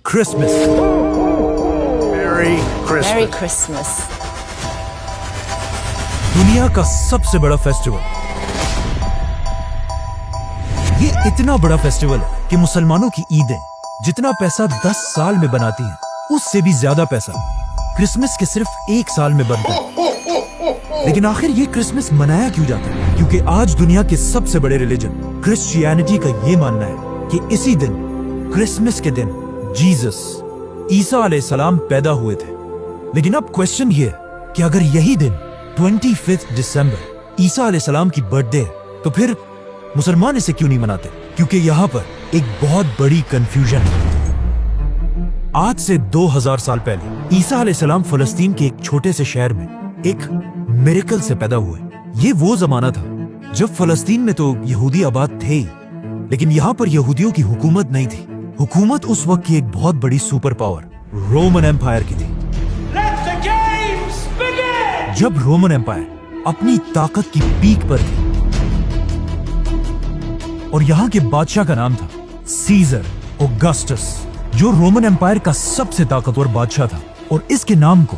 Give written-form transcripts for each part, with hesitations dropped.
Christmas. Merry Christmas. Merry Christmas. दुनिया का सबसे बड़ा फेस्टिवल। ये इतना बड़ा फेस्टिवल है कि मुसलमानों की ईदें जितना पैसा 10 साल में बनाती हैं, उससे भी ज्यादा पैसा क्रिसमस के सिर्फ 1 साल में बनता है। लेकिन आखिर ये क्रिसमस मनाया क्यों जाता है? क्योंकि आज दुनिया के सबसे बड़े रिलीजन क्रिश्चियनिटी का ये मानना है कि इसी दिन, क्रिसमस के दिन, जीसस ईसा अलैहिस्सलाम पैदा हुए थे। लेकिन अब क्वेश्चन ये है कि अगर यही दिन 25 दिसंबर ईसा अलैहिस्सलाम की बर्थडे है, तो फिर मुसलमान इसे क्यों नहीं मनाते? क्योंकि यहाँ पर एक बहुत बड़ी कंफ्यूजन है। आज से 2000 साल पहले ईसा अलैहिस्सलाम फलस्तीन के एक छोटे से शहर में एक मिरेकल से पैदा हुए। ये वो जमाना था जब फलस्तीन में तो यहूदी आबाद थे ही, लेकिन यहाँ पर यहूदियों की हुकूमत नहीं थी। हुकूमत उस वक्त की एक बहुत बड़ी सुपर पावर रोमन एम्पायर की थी। जब रोमन एम्पायर अपनी ताकत की पीक पर थी और यहाँ के बादशाह का नाम था सीजर ऑगस्टस, जो रोमन एम्पायर का सबसे ताकतवर बादशाह था। और इसके नाम को,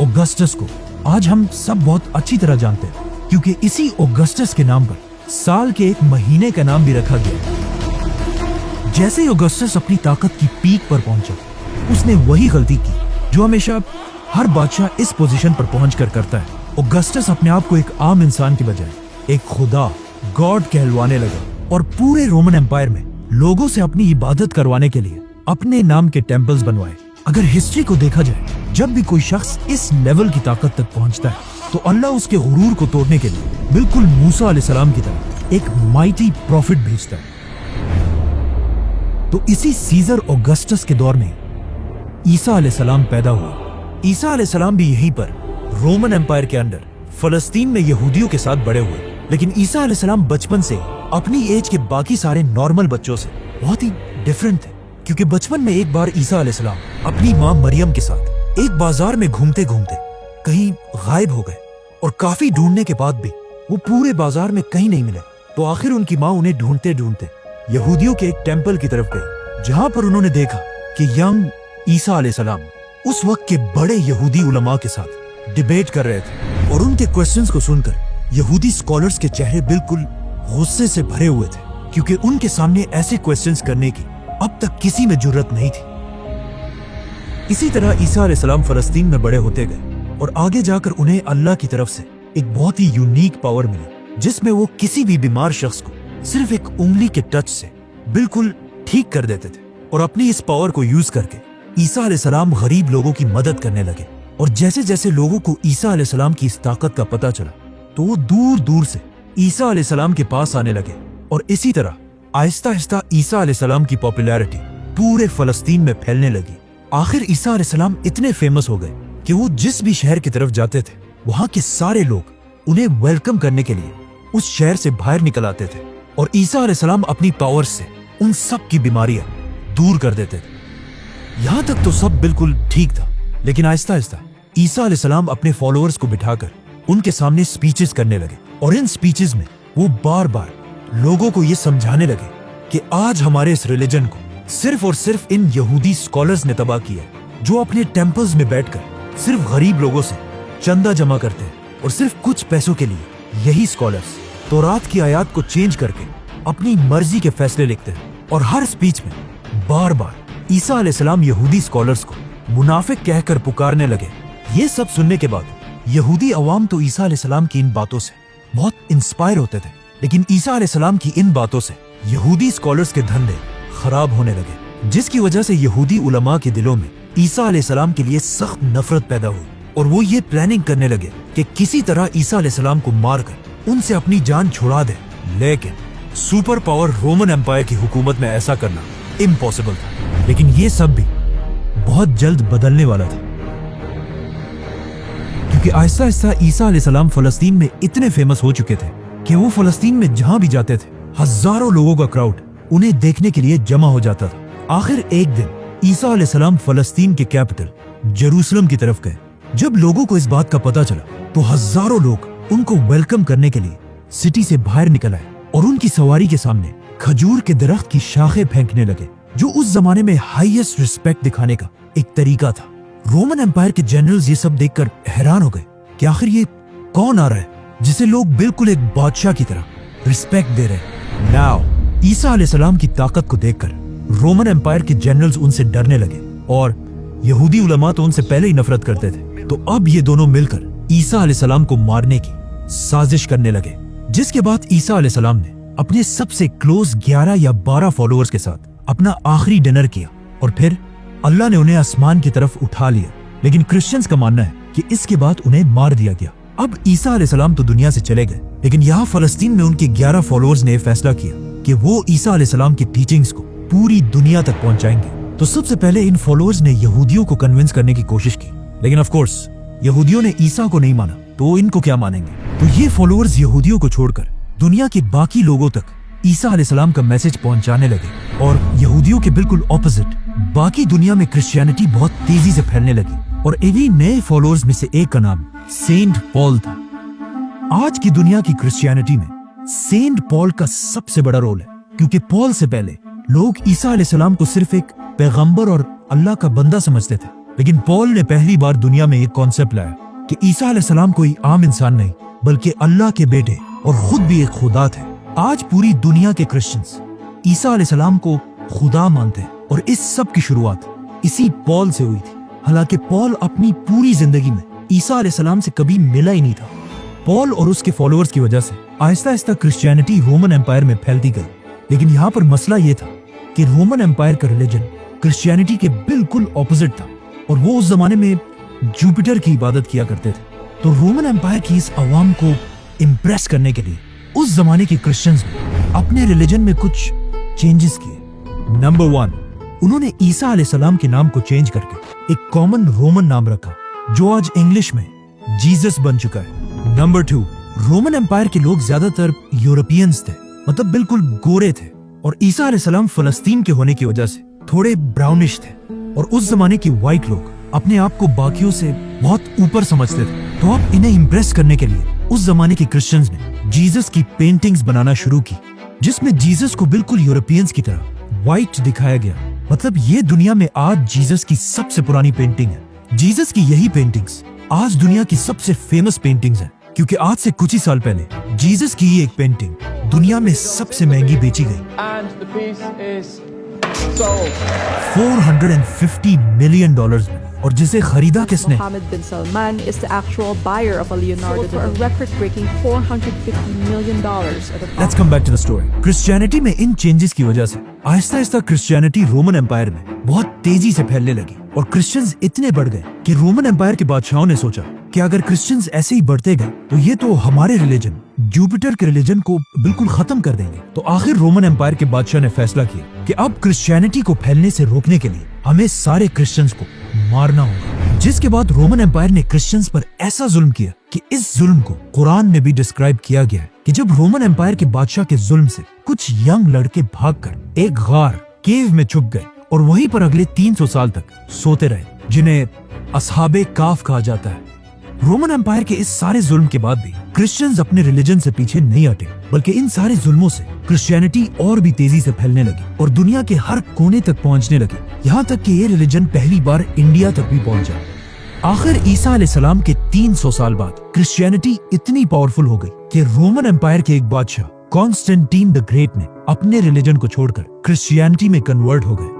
ऑगस्टस को, आज हम सब बहुत अच्छी तरह जानते हैं, क्योंकि इसी ऑगस्टस के नाम पर साल के एक महीने का नाम भी रखा गया। जैसे ही ऑगस्टस अपनी ताकत की पीक पर पहुंचा, उसने वही गलती की जो हमेशा हर बादशाह इस पोजीशन पर पहुंचकर करता है। ऑगस्टस अपने आप को एक आम इंसान की बजाय एक खुदा, गॉड कहलवाने लगा और पूरे रोमन एम्पायर में लोगों से अपनी इबादत करवाने के लिए अपने नाम के टेम्पल्स बनवाए। अगर हिस्ट्री को देखा जाए, जब भी कोई शख्स इस लेवल की ताकत तक पहुंचता है, तो अल्लाह उसके गुरूर को तोड़ने के लिए बिल्कुल मूसा अलैहिस्सलाम की तरह एक माइटी प्रॉफिट भेजता है। तो इसी सीजर ऑगस्टस के दौर में ईसा अलैहिस्सलाम पैदा हुआ। ईसा अलैहिस्सलाम भी यहीं पर रोमन एम्पायर के अंडर फलस्तीन में यहूदियों के साथ बड़े हुए। लेकिन ईसा अलैहिस्सलाम बचपन से अपनी एज के बाकी सारे नॉर्मल बच्चों से बहुत ही डिफरेंट थे, क्योंकि बचपन में एक बार ईसा अलैहिस्सलाम अपनी माँ मरियम के साथ एक बाजार में घूमते घूमते कहीं गायब हो गए और काफी ढूंढने के बाद भी वो पूरे बाजार में कहीं नहीं मिले। तो आखिर उनकी माँ उन्हें ढूंढते ढूंढते यहूदियों के एक टेम्पल की तरफ गई, जहां पर उन्होंने देखा कि यंग ईसा अलैहिस्सलाम उस वक्त के बड़े यहूदी उलमा के साथ डिबेट कर रहे थे। और उनके क्वेश्चंस को सुनकर यहूदी स्कॉलर्स के चेहरे बिल्कुल गुस्से से भरे हुए थे, क्योंकि उनके सामने ऐसे क्वेश्चंस करने की अब तक किसी में जुर्रत नहीं थी। इसी तरह ईसा अलैहिस्सलाम फलस्तीन में बड़े होते गए और आगे जाकर उन्हें अल्लाह की तरफ से एक बहुत ही यूनिक पावर मिली, जिसमें वो किसी भी बीमार शख्स को सिर्फ एक उंगली के टच से बिल्कुल ठीक कर देते थे। और अपनी इस पावर को यूज करके ईसा अलैहिस्सलाम गरीब लोगों की मदद करने लगे। और जैसे जैसे लोगों को ईसा अलैहिस्सलाम की इस ताकत का पता चला, तो वो दूर दूर से ईसा अलैहिस्सलाम के पास आने लगे। और इसी तरह आहिस्ता आहिस्ता ईसा अलैहिस्सलाम की पॉपुलैरिटी पूरे फलस्तीन में फैलने लगी। आखिर ईसा अलैहिस्सलाम इतने फेमस हो गए कि वो जिस भी शहर की तरफ जाते थे, वहां के सारे लोग उन्हें वेलकम करने के लिए उस शहर से बाहर निकल आते थे। और ईसा अलैहिस्सलाम अपनी पावर से उन सब की बीमारियां दूर कर देते थे। यहां तक तो सब बिल्कुल ठीक था, लेकिन आहिस्ता आहिस्ता ईसा अलैहिस्सलाम अपने फॉलोअर्स को बिठाकर उनके सामने स्पीचेस करने लगे। और इन स्पीचेस में वो बार बार लोगों को ये समझाने लगे कि आज हमारे इस रिलीजन को सिर्फ और सिर्फ इन यहूदी स्कॉलर्स ने तबाह किया, जो अपने टेम्पल्स में बैठकर सिर्फ गरीब लोगों से चंदा जमा करते हैं। और सिर्फ कुछ पैसों के लिए यही स्कॉलर्स तौरात की आयत को चेंज करके अपनी मर्जी के फैसले लिखते हैं। और हर स्पीच में बार बार ईसा अलैहिस्सलाम यहूदी स्कॉलर्स को मुनाफिक कहकर पुकारने लगे। ये सब सुनने के बाद यहूदी अवाम तो ईसा अलैहिस्सलाम की इन बातों से बहुत इंस्पायर होते थे, लेकिन ईसा अलैहिस्सलाम की इन बातों से यहूदी स्कॉलर्स के धंधे खराब होने लगे, जिसकी वजह से यहूदी उलमा के दिलों में ईसा अलैहिस्सलाम के लिए सख्त नफरत पैदा हुई। और वो ये प्लानिंग करने लगे कि किसी तरह ईसा अलैहिस्सलाम को मारकर उनसे अपनी जान छुड़ा दे। लेकिन सुपर पावर रोमन एम्पायर की हुकूमत में ऐसा करना इम्पॉसिबल था। लेकिन ये सब भी बहुत जल्द बदलने वाला था, क्योंकि आहिस्ता आहिस्ता ईसा अलैहिस्सलाम फलस्तीन में इतने फेमस हो चुके थे कि वो फलस्तीन में जहां भी जाते थे, हजारों लोगों का क्राउड उन्हें देखने के लिए जमा हो जाता था। आखिर एक दिन ईसा अलैहिस्सलाम फलस्तीन के कैपिटल जेरूसलम की तरफ गए। जब लोगों को इस बात का पता चला, तो हजारों लोग उनको वेलकम करने के लिए सिटी से बाहर निकल आए और उनकी सवारी के सामने खजूर के दरख्त की शाखें फेंकने लगे, जो उस जमाने में हाईएस्ट रिस्पेक्ट दिखाने का एक तरीका था। रोमन एम्पायर के जनरल्स ये सब देखकर हैरान हो गए कि आखिर ये कौन आ रहा है जिसे लोग बिल्कुल एक बादशाह की तरह रिस्पेक्ट दे रहे हैं। नाउ ईसा अलैहिस्सलाम की ताकत को देखकर रोमन एम्पायर के जनरल्स उनसे डरने लगे और यहूदी उलमा तो उनसे पहले ही नफरत करते थे। तो अब ये दोनों मिलकर ईसा अलैहिस्सलाम को मारने की साजिश करने लगे, जिसके बाद ईसा अलैहिस्सलाम ने अपने सबसे क्लोज 11 या 12 फॉलोअर्स के साथ अपना आखिरी डिनर किया और फिर अल्लाह ने उन्हें आसमान की तरफ उठा लिया। लेकिन क्रिश्चियंस का मानना है कि इसके बाद उन्हें मार दिया गया। अब ईसा अलैहिस्सलाम तो दुनिया से चले गए, लेकिन यहाँ फलस्तीन में उनके 11 फॉलोअर्स ने फैसला किया कि वो ईसा अलैहिस्सलाम की टीचिंग्स को पूरी दुनिया तक पहुंचाएंगे। तो सबसे पहले इन फॉलोअर्स ने यहूदियों को कन्विंस करने की कोशिश की, लेकिन ऑफ कोर्स यहूदियों ने ईसा को नहीं माना, तो इनको क्या मानेंगे। तो ये फॉलोअर्स यहूदियों को छोड़कर दुनिया के बाकी लोगों तक ईसा अलैहिस्सलाम का मैसेज पहुंचाने लगे और यहूदियों के बिल्कुल ऑपोजिट बाकी दुनिया में क्रिश्चियनिटी बहुत तेजी से फैलने लगी। और इन्हीं नए फॉलोअर्स में से एक का नाम सेंट पॉल था। आज की दुनिया की क्रिश्चियनिटी में सेंट पॉल का सबसे बड़ा रोल है, क्योंकि पॉल से पहले लोग ईसा अलैहिस्सलाम को सिर्फ एक पैगंबर और अल्लाह का बंदा समझते थे, लेकिन पॉल ने पहली बार दुनिया में एक कॉन्सेप्ट लाया कि ईसा अलैहिस्सलाम कोई आम इंसान नहीं बल्कि अल्लाह के बेटे और खुद भी एक खुदा थे। आज पूरी दुनिया के क्रिश्चियंस ईसा अलैहिस्सलाम को खुदा मानते हैं और इस सब की शुरुआत इसी पॉल से हुई थी। हालांकि पॉल अपनी पूरी जिंदगी में ईसा अलैहिस्सलाम से कभी मिला ही नहीं था। पॉल और उसके फॉलोअर्स की वजह से Aahista Aahista Christianity Roman empire में फैलती गई, लेकिन यहाँ पर मसला ये था कि रोमन एम्पायर का रिलीजन क्रिश्चियनिटी के बिल्कुल ऑपोजिट था और वो उस जमाने में जुपिटर की इबादत किया करते थे। तो रोमन एम्पायर की इस अवाम को इम्प्रेस करने के लिए उस जमाने के क्रिश्चियंस ने अपने रिलीजन में कुछ चेंजेस किए। नंबर 1, उन्होंने ईसा अलैहिस्सलाम के नाम को चेंज करके एक कॉमन रोमन नाम रखा जो आज इंग्लिश में जीसस बन चुका है। नंबर 2, रोमन एम्पायर के लोग ज्यादातर यूरोपियंस थे, मतलब बिल्कुल गोरे थे, और ईसा अलैहिस्सलाम फलस्तीन के होने की वजह से थोड़े ब्राउनिश थे और उस जमाने के व्हाइट लोग अपने आप को बाकियों से बहुत ऊपर समझते थे। तो अब इन्हें इम्प्रेस करने के लिए उस जमाने के क्रिश्चियंस ने जीसस की पेंटिंग्स बनाना शुरू की, जिसमें जीसस को बिल्कुल यूरोपियंस की तरह व्हाइट दिखाया गया। मतलब ये दुनिया में आज जीसस की सबसे पुरानी पेंटिंग है। जीसस की यही पेंटिंग्स आज दुनिया की सबसे फेमस पेंटिंग्स हैं, क्योंकि आज से कुछ ही साल पहले जीसस की ही एक पेंटिंग दुनिया में सबसे महंगी बेची गई। $450 मिलियन में, और जिसे खरीदा किसने? Mohammed bin Salman is the actual buyer of a Leonardo for a record-breaking $450 million at the Let's come back to the story. Christianity में इन चेंजेस की वजह से Aahista Aahista Christianity Roman empire में बहुत तेजी से फैलने लगी और क्रिश्चियंस इतने बढ़ गए कि रोमन एम्पायर के बादशाहों ने सोचा कि अगर क्रिश्चियंस ऐसे ही बढ़ते गए तो ये तो हमारे रिलीजन जुपिटर के रिलीजन को बिल्कुल खत्म कर देंगे। तो आखिर रोमन एम्पायर के बादशाह ने फैसला किया कि अब क्रिश्चियनिटी को फैलने से रोकने के लिए हमें सारे क्रिश्चियंस को मारना होगा, जिसके बाद रोमन एम्पायर ने क्रिश्चियंस पर ऐसा जुल्म किया कि इस जुल्म को कुरान में भी डिस्क्राइब किया गया है कि जब रोमन एम्पायर के बादशाह के जुल्म से कुछ यंग लड़के भागकर एक गार केव में छुप गए और वहीं पर अगले 300 साल तक सोते रहे, जिन्हें असहाबे काफ कहा जाता है। रोमन एम्पायर के इस सारे जुल्म के बाद भी क्रिश्चियंस अपने रिलीजन से पीछे नहीं हटे, बल्कि इन सारे जुल्मों से क्रिश्चियनिटी और भी तेजी से फैलने लगी और दुनिया के हर कोने तक पहुंचने लगी, यहाँ तक कि ये रिलीजन पहली बार इंडिया तक भी पहुंचा। आखिर ईसा अलैहिस्सलाम के 300 साल बाद क्रिश्चियनिटी इतनी पावरफुल हो गई कि रोमन एम्पायर के एक बादशाह कॉन्स्टेंटीन द ग्रेट ने अपने रिलीजन को छोड़कर क्रिश्चियनिटी में कन्वर्ट हो गए।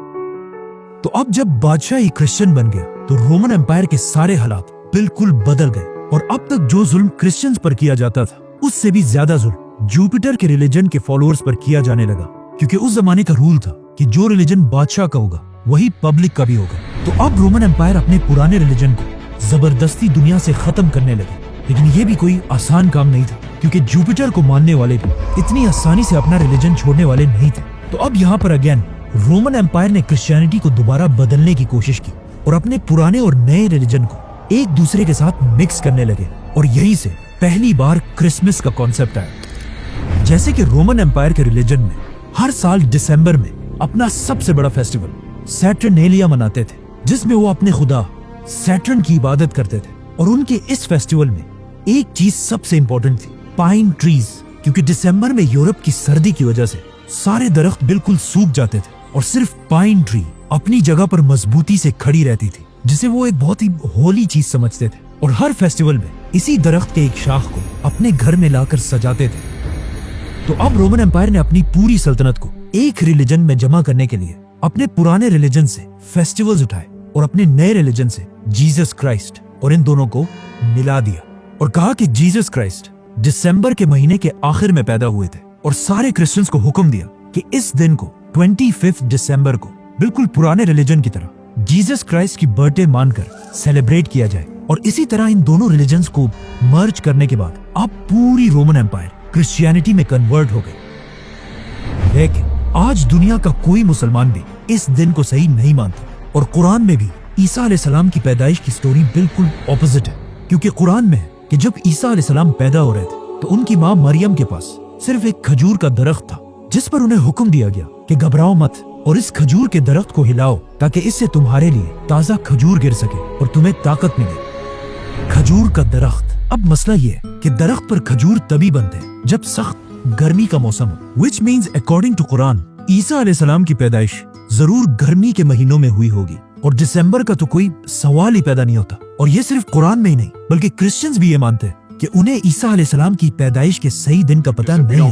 तो अब जब बादशाह ही क्रिश्चियन बन गया तो रोमन एम्पायर के सारे हालात बिल्कुल बदल गए और अब तक जो जुल्म क्रिश्चियंस पर किया जाता था उससे भी ज्यादा जुल्म जुपिटर के रिलीजन के फॉलोअर्स पर किया जाने लगा, क्योंकि उस जमाने का रूल था कि जो रिलीजन बादशाह का होगा वही पब्लिक का भी होगा। तो अब रोमन एम्पायर अपने पुराने रिलीजन को जबरदस्ती दुनिया से खत्म करने लगे, लेकिन ये भी कोई आसान काम नहीं था, क्योंकि जुपिटर को मानने वाले भी इतनी आसानी से अपना रिलीजन छोड़ने वाले नहीं थे। तो अब यहाँ पर अगेन रोमन एम्पायर ने क्रिश्चियनिटी को दोबारा बदलने की कोशिश की और अपने पुराने और नए रिलीजन को एक दूसरे के साथ मिक्स करने लगे, और यहीं से पहली बार क्रिसमस का कॉन्सेप्ट आया। जैसे कि रोमन एम्पायर के रिलीजन में हर साल दिसंबर में अपना सबसे बड़ा फेस्टिवल सैटर्नेलिया मनाते थे, जिसमें वो अपने खुदा सैटर्न की इबादत करते थे। और उनके इस फेस्टिवल में एक चीज सबसे इंपॉर्टेंट थी, पाइन ट्रीज, क्योंकि दिसंबर में यूरोप की सर्दी की वजह से सारे दरख्त बिल्कुल सूख जाते थे और सिर्फ पाइन ट्री अपनी जगह पर मजबूती से खड़ी रहती थी, जिसे वो एक बहुत ही होली चीज समझते थे, और हर फेस्टिवल में इसी दरख्त के एक शाख को अपने घर में लाकर सजाते थे। तो अब रोमन एम्पायर ने अपनी पूरी सल्तनत को एक रिलीजन में जमा करने के लिए अपने पुराने रिलीजन से फेस्टिवल्स उठाए और अपने नए रिलीजन से जीसस क्राइस्ट और इन दोनों को मिला दिया और कहा कि जीसस क्राइस्ट दिसंबर के महीने के आखिर में पैदा हुए थे, और सारे क्रिश्चियंस को हुक्म दिया कि इस दिन को 25 दिसंबर को बिल्कुल पुराने रिलीजन की तरह जीसस क्राइस्ट की बर्थडे मानकर सेलिब्रेट किया जाए। और इसी तरह इन दोनों रिलीजन्स को मर्ज करने के बाद अब पूरी रोमन एम्पायर क्रिश्चियनिटी में कन्वर्ट हो गई। लेकिन आज दुनिया का कोई मुसलमान भी इस दिन को सही नहीं मानता, और कुरान में भी ईसा अलैहिस्सलाम की पैदाइश की स्टोरी बिल्कुल ऑपोजिट है, क्योंकि कुरान में है कि जब ईसा अलैहिस्सलाम पैदा हो रहे थे तो उनकी माँ मरियम के पास सिर्फ एक खजूर का दरख्त था, जिस पर उन्हें हुक्म दिया गया कि घबराओ मत और इस खजूर के दरख्त को हिलाओ ताकि इससे तुम्हारे लिए ताजा खजूर गिर सके और तुम्हें ताकत मिले। खजूर का दरख्त। अब मसला ये है कि दरख्त पर खजूर तभी बनते हैं जब सख्त गर्मी का मौसम हो, which means according to Quran ईसा अलैहिस्सलाम की पैदाइश जरूर गर्मी के महीनों में हुई होगी, और दिसंबर का तो कोई सवाल ही पैदा नहीं होता। और ये सिर्फ कुरान में ही नहीं बल्कि क्रिश्चियंस भी ये मानते हैं कि उन्हें ईसा अलैहिस्सलाम की पैदाइश के सही दिन का पता नहीं है।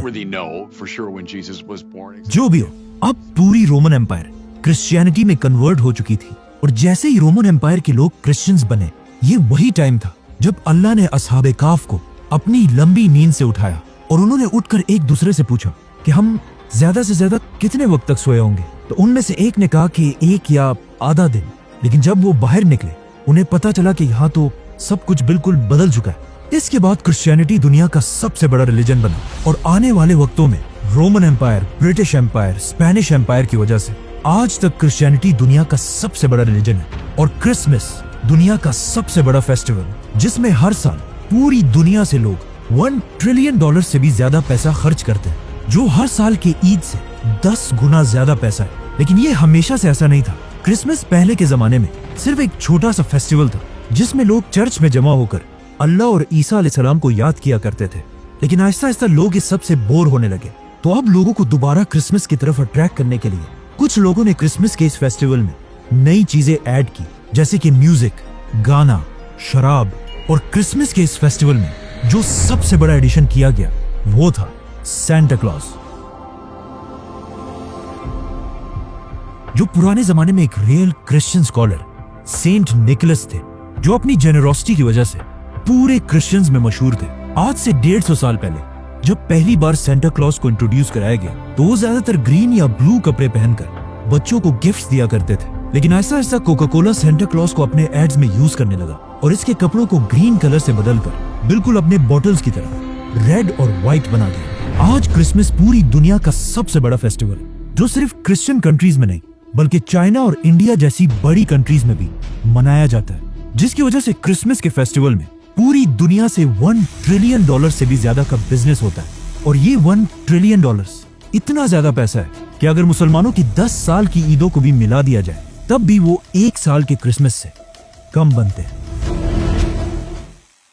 जो भी हो, अब पूरी रोमन एम्पायर क्रिश्चियनिटी में कन्वर्ट हो चुकी थी, और जैसे ही रोमन एम्पायर के लोग क्रिश्चियंस बने, ये वही टाइम था जब अल्लाह ने असहाबे काफ को अपनी लंबी नींद से उठाया और उन्होंने उठकर एक दूसरे से पूछा कि हम ज्यादा से ज्यादा कितने वक्त तक सोए होंगे। तो उनमें से एक ने कहा कि 1 या आधा दिन। लेकिन जब वो बाहर निकले उन्हें पता चला कि यहाँ तो सब कुछ बिल्कुल बदल चुका है। इसके बाद क्रिश्चियनिटी दुनिया का सबसे बड़ा रिलीजन बना, और आने वाले वक्तों में Roman empire, British empire, Spanish empire की वजह से आज तक क्रिश्चियनिटी दुनिया का सबसे बड़ा रिलीजन है। और क्रिसमस दुनिया का सबसे बड़ा फेस्टिवल, जिसमें हर साल पूरी दुनिया से लोग $1 ट्रिलियन से भी ज्यादा पैसा खर्च करते हैं, जो हर साल के ईद से 10 गुना ज्यादा पैसा है। लेकिन ये हमेशा से ऐसा नहीं था। क्रिसमस पहले के जमाने में सिर्फ एक छोटा सा फेस्टिवल था जिसमें लोग चर्च में जमा होकर अल्लाह और ईसा अलैहिस्सलाम को याद किया करते थे। लेकिन आहिस्ता आहिस्ता लोग इस सब से बोर होने लगे, तो अब लोगों को दोबारा क्रिसमस की तरफ अट्रैक्ट करने के लिए कुछ लोगों ने क्रिसमस के इस फेस्टिवल में नई चीजें ऐड की, जैसे कि म्यूजिक, गाना, शराब। और क्रिसमस के इस फेस्टिवल में जो सबसे बड़ा एडिशन किया गया वो था सेंटा क्लॉज, जो पुराने जमाने में एक real Christian scholar saint Nicholas थे, जो अपनी जेनरोसिटी की वजह से पूरे क्रिश्चियंस में मशहूर थे। आज से 150 साल पहले जब पहली बार सेंटा क्लॉज को इंट्रोड्यूस कराया गया तो वो ज्यादातर ग्रीन या ब्लू कपड़े पहनकर बच्चों को गिफ्ट्स दिया करते थे। लेकिन ऐसा ऐसा कोका कोला सेंटा क्लॉज को अपने एड्स में यूज करने लगा और इसके कपड़ों को ग्रीन कलर से बदलकर बिल्कुल अपने बॉटल्स की तरह रेड और व्हाइट बना दिया। आज क्रिसमस पूरी दुनिया का सबसे बड़ा फेस्टिवल, जो सिर्फ क्रिश्चियन कंट्रीज में नहीं बल्कि चाइना और इंडिया जैसी बड़ी कंट्रीज में भी मनाया जाता है, जिसकी वजह से क्रिसमस के फेस्टिवल में पूरी दुनिया से $1 ट्रिलियन से भी ज्यादा का बिजनेस होता है। और ये $1 ट्रिलियन इतना ज्यादा पैसा है कि अगर मुसलमानों की 10 साल की ईदों को भी मिला दिया जाए तब भी वो 1 साल के क्रिसमस से कम बनते हैं।